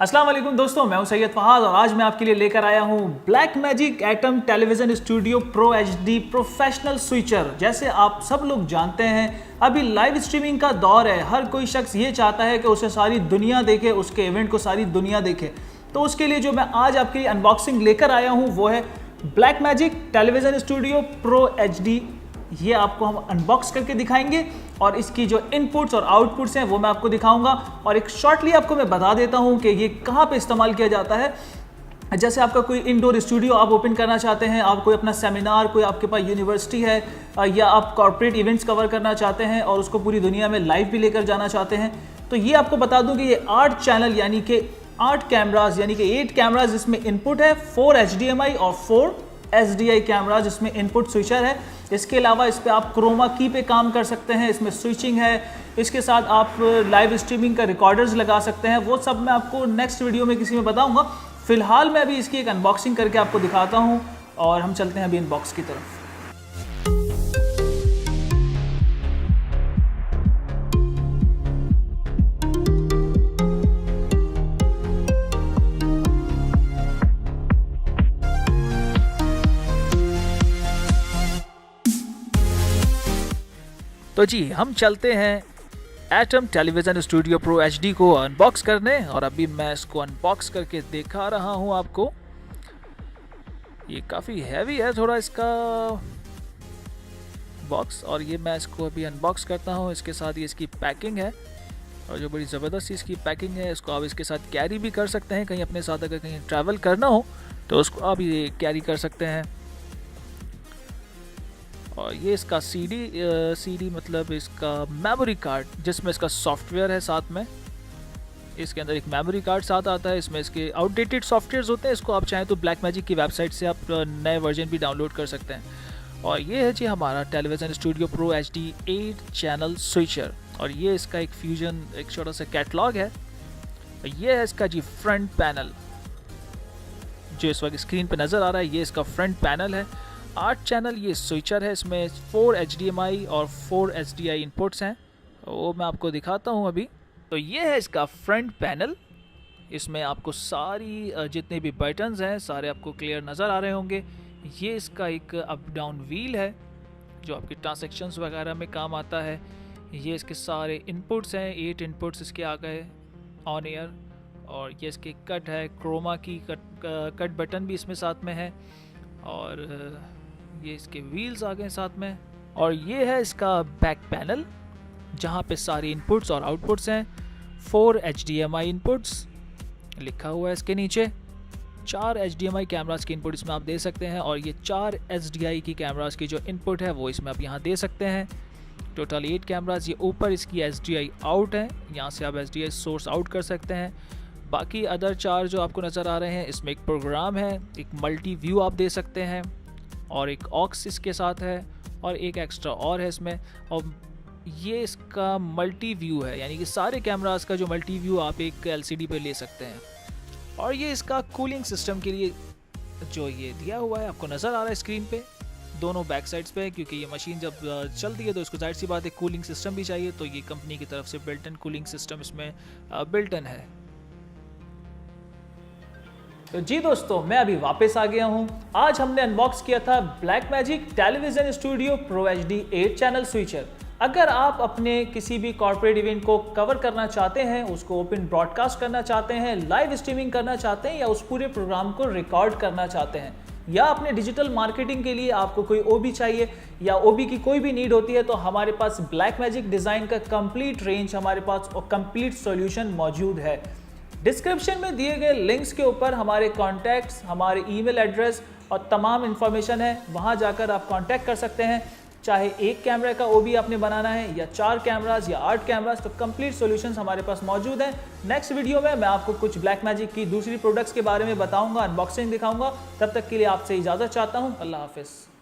अस्सलाम वालेकुम दोस्तों, मैं हूं सैयद फहाद और आज मैं आपके लिए लेकर आया हूं Blackmagic ATEM television studio pro HD professional switcher. जैसे आप सब लोग जानते हैं, अभी लाइव स्ट्रीमिंग का दौर है। हर कोई शख्स ये चाहता है कि उसे सारी दुनिया देखे, उसके इवेंट को सारी दुनिया देखे। तो उसके लिए जो मैं आज आपके लिए अनबॉक्सिंग लेकर आया हूँ वो है ब्लैकमैजिक टेलीविज़न स्टूडियो प्रो एचडी। ये आपको हम अनबॉक्स करके दिखाएंगे और इसकी जो इनपुट्स और आउटपुट्स हैं वो मैं आपको दिखाऊंगा और एक शॉर्टली आपको मैं बता देता हूँ कि ये कहाँ पे इस्तेमाल किया जाता है। जैसे आपका कोई इंडोर स्टूडियो आप ओपन करना चाहते हैं, आप कोई अपना सेमिनार, कोई आपके पास यूनिवर्सिटी है या आप कॉर्पोरेट इवेंट्स कवर करना चाहते हैं और उसको पूरी दुनिया में लाइव भी लेकर जाना चाहते हैं, तो ये आपको बता दूँ कि ये 8 चैनल यानी कि 8 कैमराज यानी कि 8 कैमराज इसमें इनपुट है, 4 HDMI और 4 SDI कैमराज इसमें इनपुट स्विचर है। इसके अलावा इस पर आप क्रोमा की पे काम कर सकते हैं, इसमें स्विचिंग है। इसके साथ आप लाइव स्ट्रीमिंग का रिकॉर्डर्स लगा सकते हैं। वो सब मैं आपको नेक्स्ट वीडियो में किसी में बताऊंगा। फिलहाल मैं अभी इसकी एक अनबॉक्सिंग करके आपको दिखाता हूं और हम चलते हैं अभी इनबॉक्स की तरफ। तो जी हम चलते हैं atom television studio pro HD को अनबॉक्स करने और अभी मैं इसको अनबॉक्स करके दिखा रहा हूं आपको। ये काफ़ी हैवी है थोड़ा इसका बॉक्स और ये मैं इसको अभी अनबॉक्स करता हूं। इसके साथ ये इसकी पैकिंग है और जो बड़ी ज़बरदस्त इसकी पैकिंग है, इसको आप इसके साथ कैरी भी कर सकते हैं। कहीं अपने साथ अगर कहीं ट्रैवल करना हो तो उसको आप ये कैरी कर सकते हैं। और ये इसका सीडी मतलब इसका मेमोरी कार्ड जिसमें इसका सॉफ्टवेयर है साथ में। इसके अंदर एक मेमोरी कार्ड साथ आता है। इसमें इसके आउटडेटेड सॉफ्टवेयर्स होते हैं, इसको आप चाहें तो ब्लैकमैजिक की वेबसाइट से आप नए वर्जन भी डाउनलोड कर सकते हैं। और ये है जी हमारा television studio pro HD 8 channel switcher और ये इसका एक फ्यूजन एक छोटा सा कैटलॉग है। ये है इसका जी फ्रंट पैनल जो इस वक्त स्क्रीन पर नज़र आ रहा है। ये इसका फ्रंट पैनल है। 8 चैनल ये स्विचर है, इसमें 4 HDMI और 4 SDI इनपुट्स हैं, वो मैं आपको दिखाता हूँ अभी। तो ये है इसका फ्रंट पैनल। इसमें आपको सारी जितने भी बटन्स हैं सारे आपको क्लियर नज़र आ रहे होंगे। ये इसका एक अप डाउन व्हील है जो आपके ट्रांसैक्शंस वगैरह में काम आता है। ये इसके सारे इनपुट्स हैं, 8 इनपुट्स इसके आ गए ऑन एयर। और ये इसके कट है, क्रोमा की कट बटन भी इसमें साथ में है और ये इसके व्हील्स आ गए साथ में। और ये है इसका बैक पैनल जहाँ पे सारे इनपुट्स और आउटपुट्स हैं। 4 HDMI इनपुट्स लिखा हुआ है इसके नीचे। 4 HDMI कैमरास के इनपुट इसमें आप दे सकते हैं और ये 4 SDI की कैमरास की जो इनपुट है वो इसमें आप यहाँ दे सकते हैं। Total 8 cameras. ये ऊपर इसकी SDI आउट है, यहाँ से आप SDI सोर्स आउट कर सकते हैं। बाकी अदर 4 जो आपको नज़र आ रहे हैं इसमें एक प्रोग्राम है, एक मल्टी व्यू आप दे सकते हैं और एक ऑक्स इसके साथ है और एक एक्स्ट्रा और है इसमें। और ये इसका मल्टी व्यू है यानी कि सारे कैमरास का जो मल्टी व्यू आप एक LCD पे ले सकते हैं। और ये इसका कूलिंग सिस्टम के लिए जो ये दिया हुआ है आपको नज़र आ रहा है स्क्रीन पे दोनों बैक साइड्स पे, क्योंकि ये मशीन जब चलती है तो इसको जाहिर सी बात है कूलिंग सिस्टम भी चाहिए। तो ये कंपनी की तरफ से बिल्ट इन कूलिंग सिस्टम इसमें बिल्ट इन है। तो जी दोस्तों, मैं अभी वापस आ गया हूं। आज हमने अनबॉक्स किया था Blackmagic television studio pro HD 8 channel switcher. अगर आप अपने किसी भी कॉर्पोरेट इवेंट को कवर करना चाहते हैं, उसको ओपन ब्रॉडकास्ट करना चाहते हैं, लाइव स्ट्रीमिंग करना चाहते हैं या उस पूरे प्रोग्राम को रिकॉर्ड करना चाहते हैं, या अपने डिजिटल मार्केटिंग के लिए आपको कोई OB चाहिए या OB की कोई भी नीड होती है, तो हमारे पास ब्लैकमैजिक डिज़ाइन का कंप्लीट रेंज हमारे पास और कंप्लीट सॉल्यूशन मौजूद है। डिस्क्रिप्शन में दिए गए लिंक्स के ऊपर हमारे कॉन्टैक्ट्स, हमारे ईमेल एड्रेस और तमाम इन्फॉर्मेशन है, वहां जाकर आप कांटेक्ट कर सकते हैं। चाहे एक कैमरे का OB आपने बनाना है या 4 कैमरास या 8 कैमरास, तो कंप्लीट सॉल्यूशंस हमारे पास मौजूद हैं। नेक्स्ट वीडियो में मैं आपको कुछ ब्लैकमैजिक की दूसरी प्रोडक्ट्स के बारे में बताऊंगा, अनबॉक्सिंग दिखाऊंगा। तब तक के लिए आपसे इजाज़त चाहता हूं। अल्लाह हाफिज़।